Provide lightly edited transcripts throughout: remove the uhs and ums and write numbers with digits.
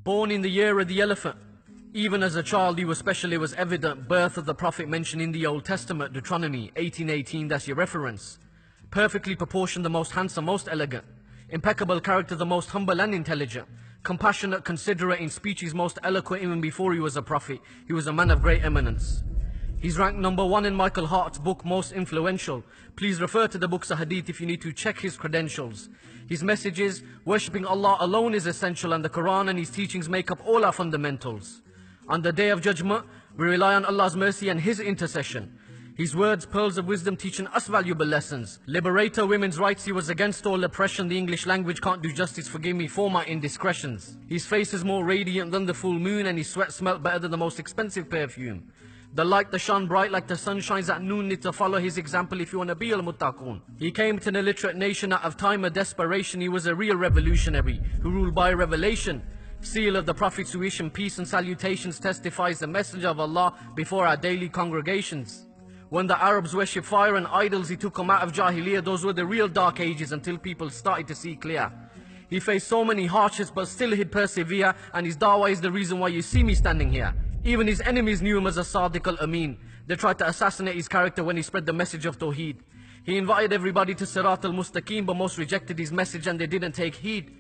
Born in the year of the elephant. Even as a child he was special. It was evident. Birth of the Prophet mentioned in the Old Testament, Deuteronomy 18:18, that's your reference. Perfectly proportioned, the most handsome, most elegant. Impeccable character, the most humble and intelligent. Compassionate, considerate, in speech he's most eloquent. Even before he was a prophet, he was a man of great eminence. He's ranked #1 in Michael Hart's book, Most Influential. Please refer to the books of Hadith if you need to check his credentials. His message is, worshipping Allah alone is essential, and the Quran and his teachings make up all our fundamentals. On the Day of Judgment, we rely on Allah's mercy and His intercession. His words, pearls of wisdom, teaching us valuable lessons. Liberator, women's rights, he was against all oppression. The English language can't do justice, forgive me for my indiscretions. His face is more radiant than the full moon, and his sweat smelt better than the most expensive perfume. The light that shone bright like the sun shines at noon, need to follow his example if you want to be al-muttaqun. He came to an illiterate nation out of time of desperation. He was a real revolutionary who ruled by revelation. Seal of the Prophet's tuition, peace and salutations, testifies the messenger of Allah before our daily congregations. When the Arabs worshipped fire and idols, he took them out of Jahiliyyah. Those were the real dark ages until people started to see clear. He faced so many hardships but still he'd persevere, and his da'wah is the reason why you see me standing here. Even his enemies knew him as a Sadiq al-Amin. They tried to assassinate his character when he spread the message of Tawheed. He invited everybody to Sirat al-Mustaqim, but most rejected his message and they didn't take heed.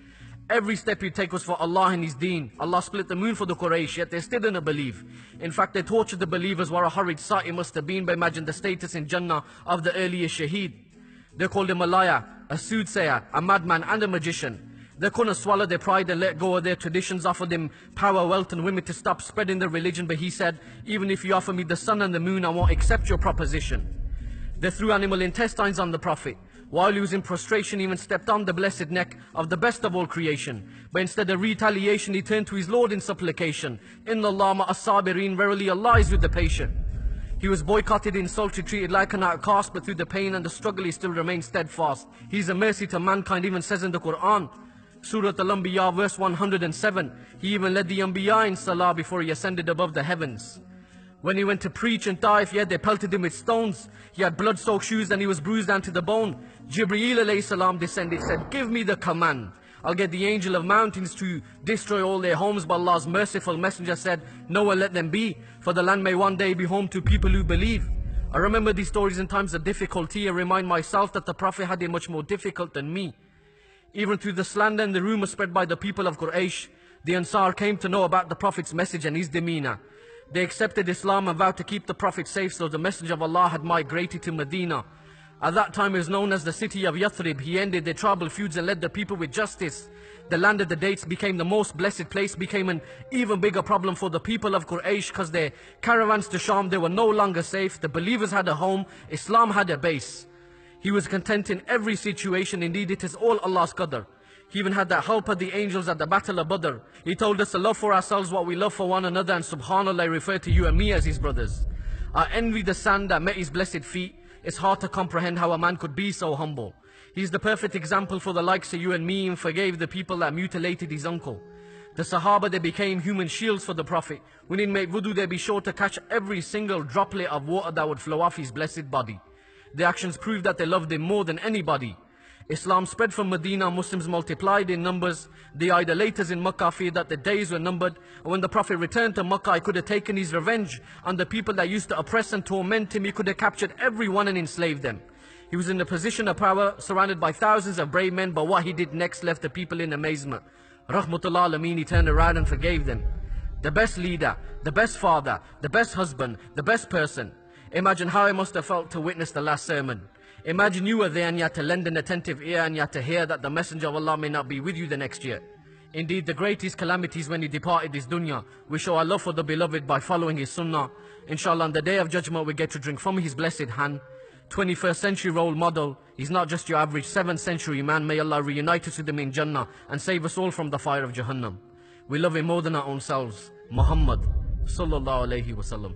Every step he'd take was for Allah and His deen. Allah split the moon for the Quraysh, yet they still didn't believe. In fact, they tortured the believers. What a horrid sight it must have been. But imagine the status in Jannah of the earliest Shaheed. They called him a liar, a soothsayer, a madman and a magician. They couldn't swallow their pride and let go of their traditions, offered him power, wealth and women to stop spreading their religion. But he said, even if you offer me the sun and the moon, I won't accept your proposition. They threw animal intestines on the Prophet. While he was in prostration, he even stepped on the blessed neck of the best of all creation. But instead of retaliation, he turned to his Lord in supplication. Inna Allah ma'as sabirin, verily Allah is with the patient. He was boycotted, insulted, treated like an outcast, but through the pain and the struggle he still remained steadfast. He's a mercy to mankind, even says in the Quran. Surah Al-Anbiya verse 107. He even led the Anbiya in Salah before he ascended above the heavens. When he went to preach in Taif, yet they pelted him with stones. He had blood-soaked shoes and he was bruised down to the bone. Jibreel alayhi salam descended, said, give me the command. I'll get the angel of mountains to destroy all their homes. But Allah's merciful messenger said, no, let them be, for the land may one day be home to people who believe. I remember these stories in times of difficulty and remind myself that the Prophet had it much more difficult than me. Even through the slander and the rumor spread by the people of Quraysh, the Ansar came to know about the Prophet's message and his demeanor. They accepted Islam and vowed to keep the Prophet safe, so the Messenger of Allah had migrated to Medina. At that time it was known as the city of Yathrib. He ended their tribal feuds and led the people with justice. The land of the dates became the most blessed place, became an even bigger problem for the people of Quraysh, because their caravans to Sham, they were no longer safe. The believers had a home, Islam had a base. He was content in every situation. Indeed, it is all Allah's qadr. He even had the help of the angels at the battle of Badr. He told us to love for ourselves what we love for one another, and subhanAllah, I refer to you and me as his brothers. I envy the sand that met his blessed feet. It's hard to comprehend how a man could be so humble. He's the perfect example for the likes of you and me, and forgave the people that mutilated his uncle. The Sahaba, they became human shields for the Prophet. When he'd make wudu, they'd be sure to catch every single droplet of water that would flow off his blessed body. Their actions proved that they loved him more than anybody. Islam spread from Medina, Muslims multiplied in numbers. The idolaters in Makkah feared that the days were numbered. And when the Prophet returned to Makkah, he could have taken his revenge on the people that used to oppress and torment him. He could have captured everyone and enslaved them. He was in a position of power, surrounded by thousands of brave men, but what he did next left the people in amazement. Rahmatullah alameen, he turned around and forgave them. The best leader, the best father, the best husband, the best person. Imagine how it must have felt to witness the last sermon. Imagine you were there and you had to lend an attentive ear and you had to hear that the Messenger of Allah may not be with you the next year. Indeed, the greatest calamities when he departed this dunya. We show our love for the beloved by following his sunnah. Inshallah, on the Day of Judgment, we get to drink from his blessed hand. 21st century role model. He's not just your average 7th century man. May Allah reunite us with him in Jannah and save us all from the fire of Jahannam. We love him more than our own selves. Muhammad Sallallahu Alaihi Wasallam.